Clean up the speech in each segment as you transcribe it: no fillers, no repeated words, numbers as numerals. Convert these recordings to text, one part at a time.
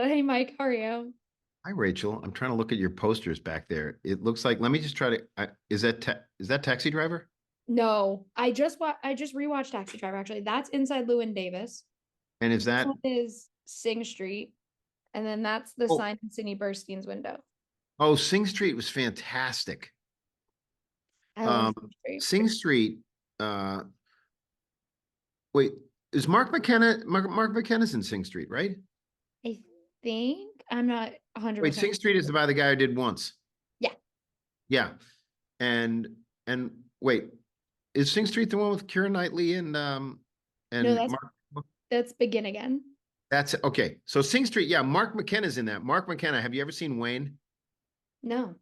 Hey, Mike, how are you? Hi, Rachel. I'm trying to look at your posters back there. It looks like, let me just try to, is that Taxi Driver? No, I just rewatched Taxi Driver actually. That's Inside Llewyn Davis. And is This that, one is Sing Street, and then that's the oh, sign in Sidney Burstein's window. oh, Sing Street was fantastic. I love Um, Sing Street. Sing Street, uh, wait, is Mark McKenna's in Sing Street, right? I think I'm not Wait, 100%. Sing Street is by the guy who did Once. Yeah. Yeah. And wait, is Sing Street the one with Keira Knightley No, and Mark? that's Begin Again. That's okay. So Sing Street, yeah, Mark McKenna's in that. Mark McKenna, have you ever seen Wayne? No,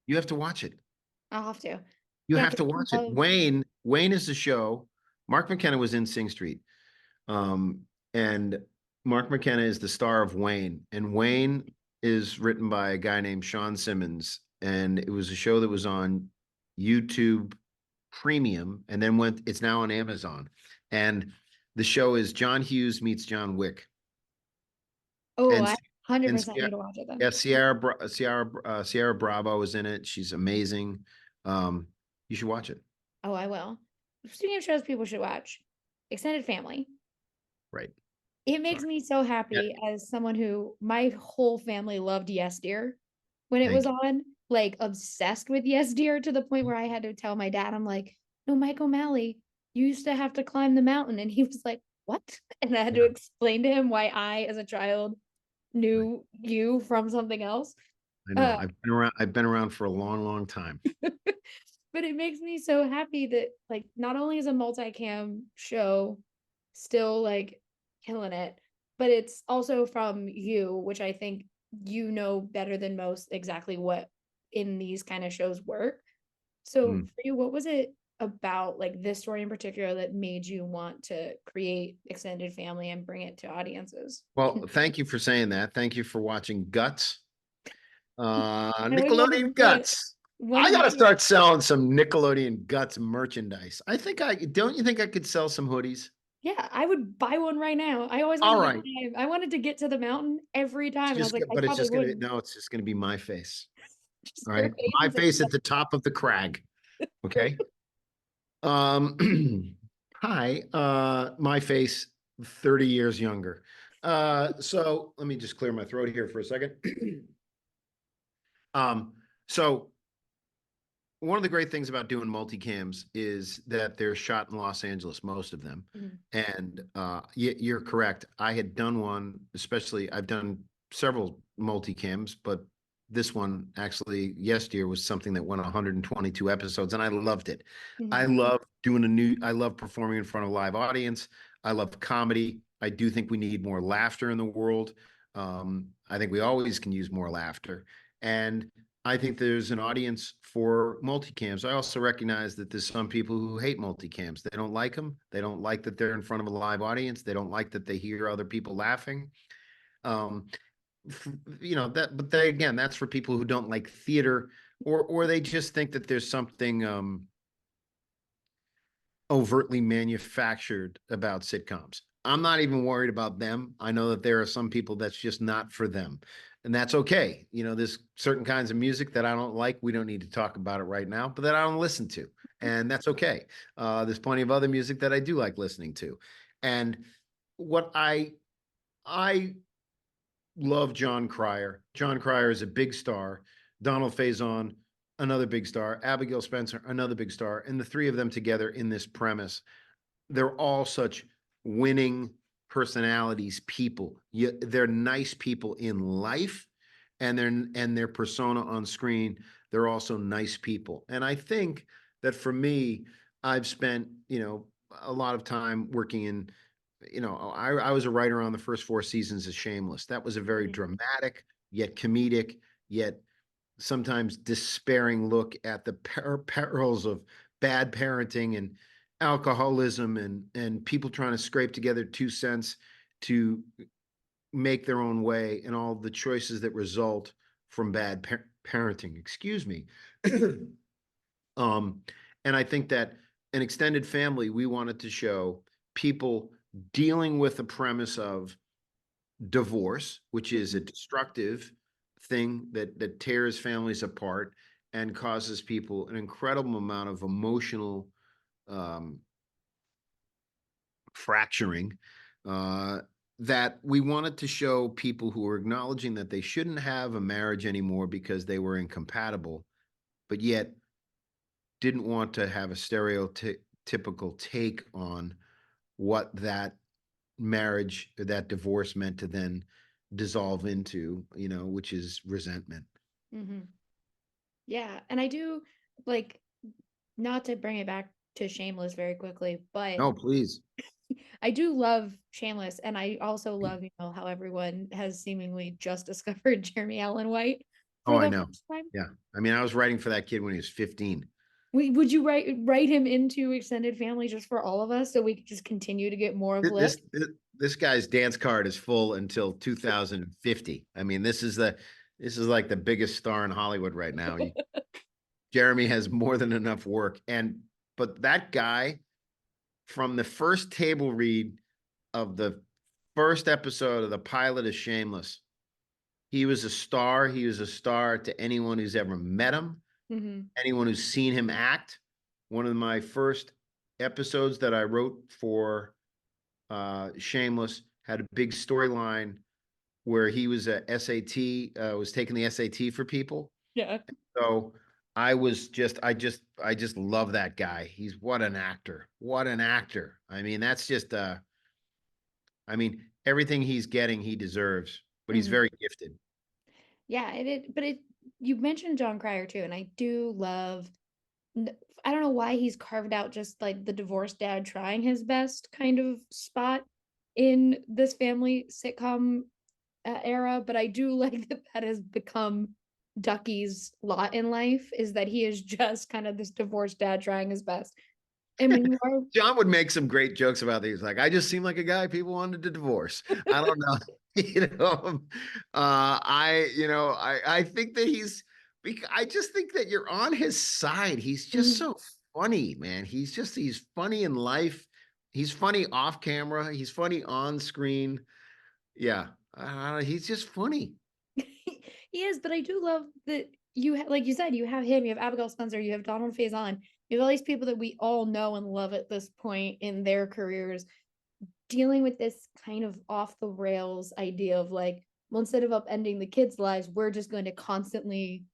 You have to watch it. I'll have to. You Yeah, have to 'cause watch I it. love. Wayne is the show. Mark McKenna was in Sing Street. And Mark McKenna is the star of Wayne. And Wayne is written by a guy named Sean Simmons. And it was a show that was on YouTube Premium and then it's now on Amazon. And the show is John Hughes meets John Wick. Oh, And I 100% Sierra, need to watch it then. yeah, Sierra Bravo is in it. She's amazing. You should watch it. Oh, I will. Speaking of shows people should watch, Extended Family. Right. It makes Sorry. me so Yeah. happy as someone who my whole family loved Yes Dear when it was Thank you. on, like obsessed with Yes Dear to the point where I had to tell my dad, I'm like, no, Mike O'Malley, you used to have to climb the mountain. And he was like, what? And I had to Yeah. explain to him why I, as a child, Right. knew you from something else. I know. Uh, I've been around for a long, long time. but it makes me so happy that like not only is a multicam show still like killing it, but it's also from you, which I think you know better than most exactly what in these kind of shows work. So Mm. for you, what was it about like this story in particular that made you want to create extended family and bring it to audiences? Well, thank you for saying that. Thank you for watching Guts. I always wanted to Nickelodeon say it. Guts. When I did gotta you? start selling some Nickelodeon Guts merchandise. Don't you think I could sell some hoodies? Yeah, I would buy one right now. I always All wanted to right. climb. I wanted to get to the mountain every time. And I was like, I But it's probably just gonna, wouldn't. no, it's just gonna be my face. Just All your right. face My is face at the top of the crag. Okay. Um, hi, my face, 30 years younger. So let me just clear my throat here for a second. Um, so one of the great things about doing multicams is that they're shot in Los Angeles, most of them. Mhm. And you're correct. I had done one, especially I've done several multicams, but this one actually yesterday was something that went 122 episodes, and I loved it. Mhm. I love performing in front of a live audience. I love comedy. I do think we need more laughter in the world. I think we always can use more laughter. And I think there's an audience for multicams. I also recognize that there's some people who hate multicams. They don't like them. They don't like that they're in front of a live audience. They don't like that they hear other people laughing. Um, but they, again, that's for people who don't like theater, or they just think that there's something overtly manufactured about sitcoms. I'm not even worried about them. I know that there are some people that's just not for them. And that's okay. There's certain kinds of music that I don't like. We don't need to talk about it right now, but that I don't listen to. And that's okay. There's plenty of other music that I do like listening to. And what I love John Cryer. John Cryer is a big star. Donald Faison, another big star. Abigail Spencer, another big star. And the three of them together in this premise, they're all such winning personalities, people. They're nice people in life, and their persona on screen. They're also nice people. And I think that for me, I've spent a lot of time working in I was a writer on the first four seasons of Shameless. That was a very Mhm. dramatic, yet comedic, yet sometimes despairing look at the perils of bad parenting and alcoholism and people trying to scrape together 2 cents to make their own way and all the choices that result from bad parenting. Excuse me. um, and I think that an extended family, we wanted to show people dealing with the premise of divorce, which is a Mhm. destructive thing that tears families apart and causes people an incredible amount of emotional um, fracturing. Uh, that we wanted to show people who were acknowledging that they shouldn't have a marriage anymore because they were incompatible, but yet didn't want to have a stereotypical take on what that marriage or that divorce meant to then dissolve into, which is resentment. Mhm. Yeah, and I do like, not to bring it back to Shameless very quickly, but No, please. I do love Shameless, and I also love, how everyone has seemingly just discovered Jeremy Allen White Oh, for I the know. first time. Yeah. I mean, I was writing for that kid when he was 15. Would you write him into extended family just for all of us so we could just continue to get more of This Lick? this guy's dance card is full until 2050. I mean, this is like the biggest star in Hollywood right now. Jeremy has more than enough work. But that guy, from the first table read of the first episode of the pilot of Shameless, he was a star. He was a star to anyone who's ever met him, Hmm. anyone who's seen him act. One of my first episodes that I wrote for Shameless had a big storyline where he was a SAT, was taking the SAT for people. Yeah. So I just love that guy. He's what an actor. What an actor. I mean, that's just I mean, everything he's getting, he deserves, but he's Hmm. very gifted. Yeah, but you mentioned John Cryer too, and I do love, I don't know why he's carved out just like the divorced dad trying his best kind of spot in this family sitcom era, but I do like that that has become Ducky's lot in life, is that he is just kind of this divorced dad trying his best. And when you are John would make some great jokes about these. Like, I just seem like a guy people wanted to divorce. I don't know. I think that I just think that you're on his side. He's just Mhm. so funny, man. He's funny in life. He's funny off camera. He's funny on screen. Yeah. He's just funny. He is, but I do love that like you said, you have him, you have Abigail Spencer, you have Donald Faison, you have all these people that we all know and love at this point in their careers, dealing with this kind of off the rails idea of like, well, instead of upending the kids' lives, we're just going to constantly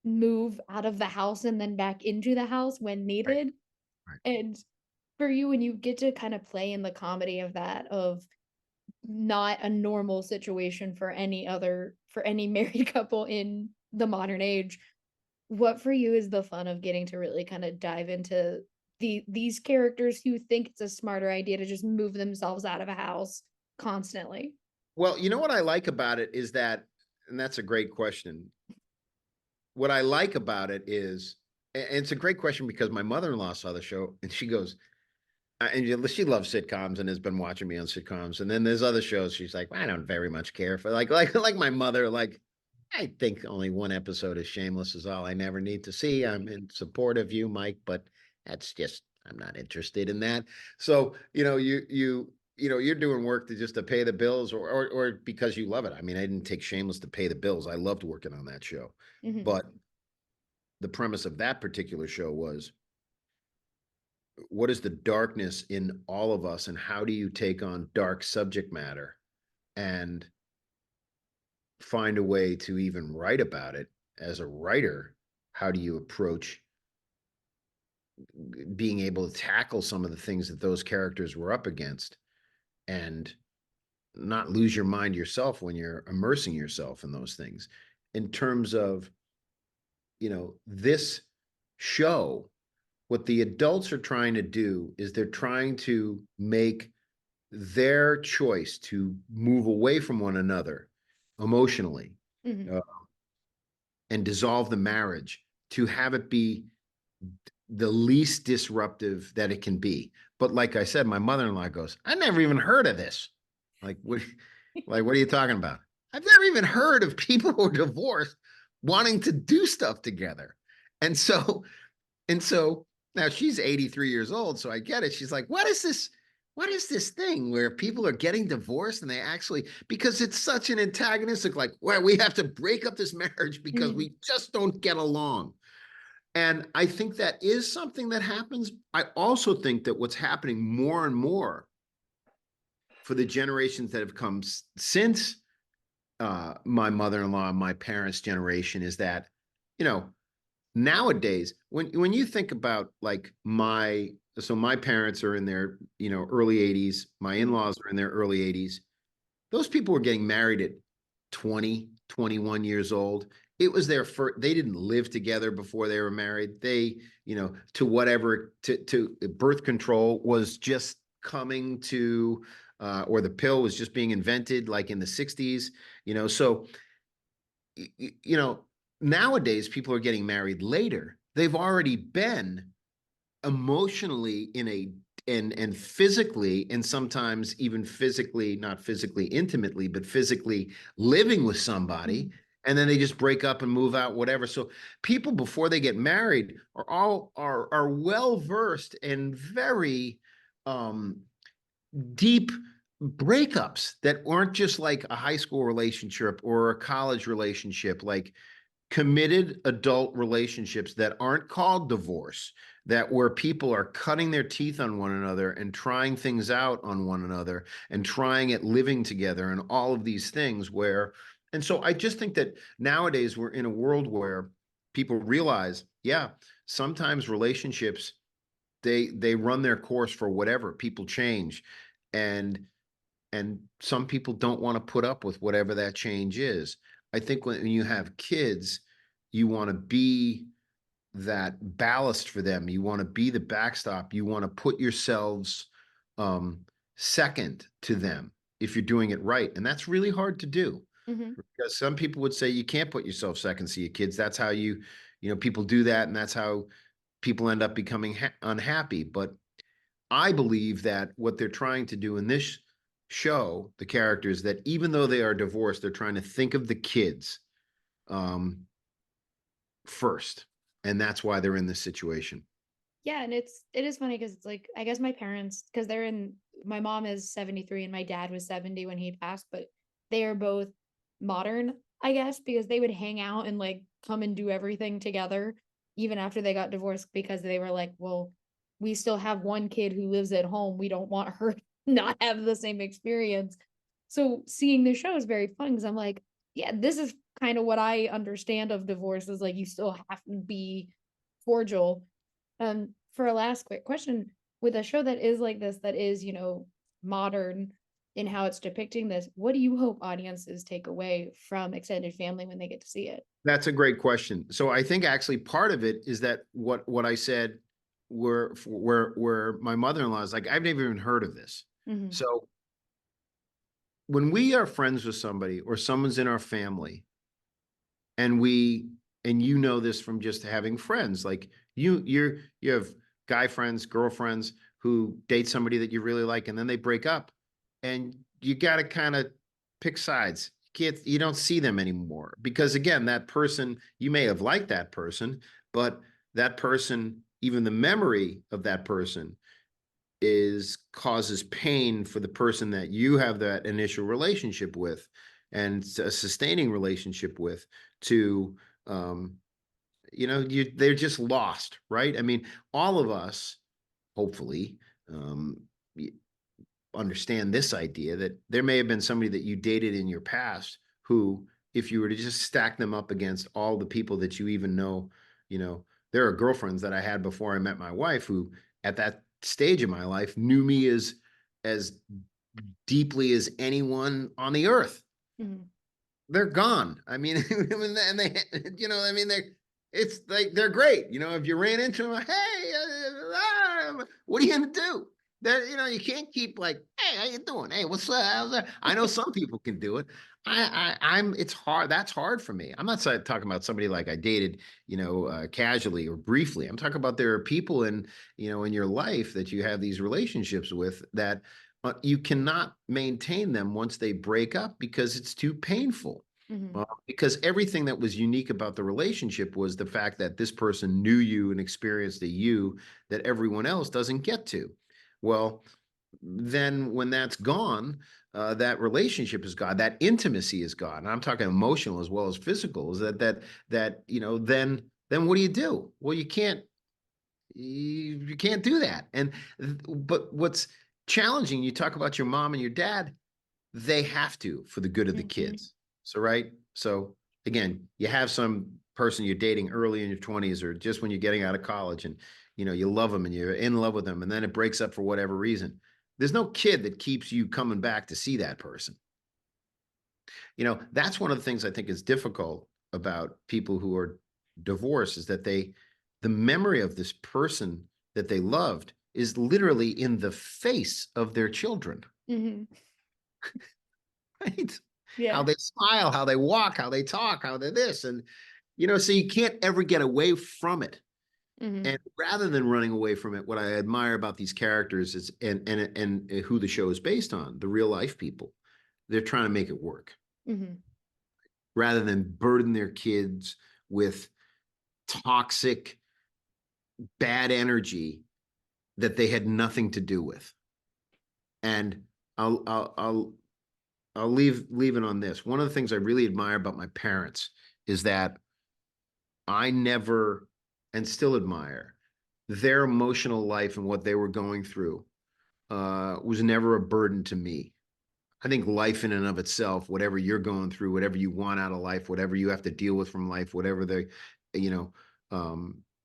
move out of the house and then back into the house when Right. needed. Right. And for you, when you get to kind of play in the comedy of that, of not a normal situation for any married couple in the modern age, what for you is the fun of getting to really kind of dive into these characters who think it's a smarter idea to just move themselves out of a house constantly? Well, you know what I like about it is that, and that's a great question. What I like about it is, and it's a great question because my mother-in-law saw the show and she goes, and she loves sitcoms and has been watching me on sitcoms. And then there's other shows she's like, I don't very much care for, like my mother. Like, I think only one episode of Shameless is all I never need to see. I'm in support of you, Mike, but that's just I'm not interested in that. So you're doing work to pay the bills, or because you love it. I mean, I didn't take Shameless to pay the bills. I loved working on that show, Hmm. but the premise of that particular show was, what is the darkness in all of us and how do you take on dark subject matter and find a way to even write about it? As a writer, how do you approach being able to tackle some of the things that those characters were up against and not lose your mind yourself when you're immersing yourself in those things? In terms of, this show, what the adults are trying to do is they're trying to make their choice to move away from one another emotionally, Hmm. uh, and dissolve the marriage, to have it be the least disruptive that it can be. But like I said, my mother-in-law goes, I never even heard of this. Like, what are you talking about? I've never even heard of people who are divorced wanting to do stuff together. And so, and so now she's 83 years old. So I get it. She's like, what is this thing where people are getting divorced and they actually, because it's such an antagonistic, like, well, we have to break up this marriage because Mhm, we just don't get along. And I think that is something that happens. I also think that what's happening more and more for the generations that have come since my mother-in-law and my parents' generation is that, you know, nowadays when you think about like my parents are in their early 80s, my mhm, in-laws are in their early 80s. Those people were getting married at 20, 21 years old. It was their first. They didn't live together before they were married. They, to whatever, to birth control was just coming to, or the pill was just being invented like in the 60s. So you know, nowadays people are getting married later. They've already been emotionally in a and physically, and sometimes even physically, not physically intimately, but physically living with somebody, mhm, and then they just break up and move out, whatever. So people before they get married are well versed and very um deep breakups that aren't just like a high school relationship or a college relationship, like committed adult relationships that aren't called divorce, that where people are cutting their teeth on one another and trying things out on one another and trying at living together and all of these things where, and so I just think that nowadays we're in a world where people realize, yeah, sometimes relationships, they run their course for whatever, people change, and some people don't want to put up with whatever that change is. I think when you have kids, you want to be that ballast for them. You want to be the backstop. You want to put yourselves um, second to them if you're doing it right. And that's really hard to do mhm. because some people would say you can't put yourself second to your kids. That's how people do that. And that's how people end up becoming unhappy. But I believe that what they're trying to do in this show, the characters, that even though they are divorced, they're trying to think of the kids um, first, and that's why they're in this situation. Yeah, and it is funny because it's like I guess my parents, because they're in my mom is 73 and my dad was 70 when he passed, but they are both modern, I guess, because they would hang out and like come and do everything together even after they got divorced because they were like, well, we still have one kid who lives at home. We don't want her to not have the same experience. So seeing the show is very fun because I'm like, yeah, this is kind of what I understand of divorce is like you still have to be cordial. For a last quick question, with a show that is like this, that is, modern in how it's depicting this, what do you hope audiences take away from extended family when they get to see it? That's a great question. So I think actually part of it is that what I said, where my mother-in-law is like, I've never even heard of this. Hmm. So when we are friends with somebody or someone's in our family, and you know this from just having friends, like you have guy friends, girlfriends who date somebody that you really like, and then they break up, and you got to kind of pick sides. You don't see them anymore because again, that person, you may have liked that person, but that person, even the memory of that person is causes pain for the person that you have that initial relationship with and a sustaining relationship with, to um they're just lost, right? I mean, all of us hopefully um understand this idea that there may have been somebody that you dated in your past who, if you were to just stack them up against all the people that you even know, you know, there are girlfriends that I had before I met my wife who, at that stage of my life, knew me as deeply as anyone on the earth. Hmm. They're gone. I mean, and they, I mean, it's like they're great. If you ran into them, hey, what are you gonna do? That you can't keep like, hey, how you doing? Hey, what's up? How's that? I know some people can do it. I'm. It's hard. That's hard for me. I'm not talking about somebody like I dated, casually or briefly. I'm talking about there are people in your life that you have these relationships with that you cannot maintain them once they break up because it's too painful. Hmm. Because everything that was unique about the relationship was the fact that this person knew you and experienced a you that everyone else doesn't get to. Well, then when that's gone, that relationship is gone, that intimacy is gone. And I'm talking emotional as well as physical. Is that then what do you do? Well, you can't do that. And but what's challenging, you talk about your mom and your dad, they have to for the good of the Mhm. kids. So right. So again, you have some person you're dating early in your 20s or just when you're getting out of college, and you love them and you're in love with them, and then it breaks up for whatever reason. There's no kid that keeps you coming back to see that person. That's one of the things I think is difficult about people who are divorced, is that the memory of this person that they loved is literally in the face of their children. Mhm. Right? How Yeah. they smile, how they walk, how they talk, how they're this. And, so you can't ever get away from it. Mhm. And rather than running away from it, what I admire about these characters is, and who the show is based on, the real life people, they're trying to make it work Mhm. rather than burden their kids with toxic, bad energy that they had nothing to do with. And I'll leave it on this. One of the things I really admire about my parents is that I never, and still admire, their emotional life and what they were going through was never a burden to me. I think life in and of itself, whatever you're going through, whatever you want out of life, whatever you have to deal with from life, whatever you know,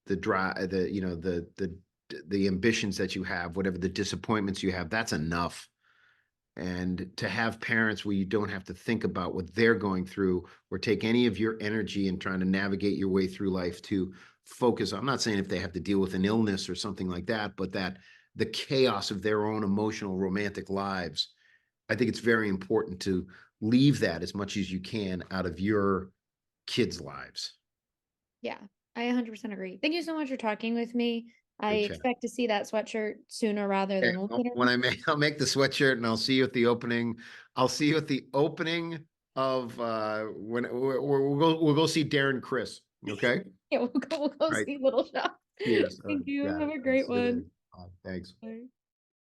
the drive, the ambitions that you have, whatever the disappointments you have, that's enough. And to have parents where you don't have to think about what they're going through or take any of your energy in trying to navigate your way through life to focus. I'm not saying if they have to deal with an illness or something like that, but that the chaos of their own emotional romantic lives, I think it's very important to leave that as much as you can out of your kids' lives. Yeah. I 100% agree. Thank you so much for talking with me. I Great chat. expect to see that sweatshirt sooner rather Okay, than later. when I'll make the sweatshirt and I'll see you at the opening. I'll see you at the opening of when we'll go see Darren Chris. Okay. Yeah, we'll go All right. see Little Shop. Cheers. Thank you. Got Have it. a I'll great see you later. one. Thanks. Bye.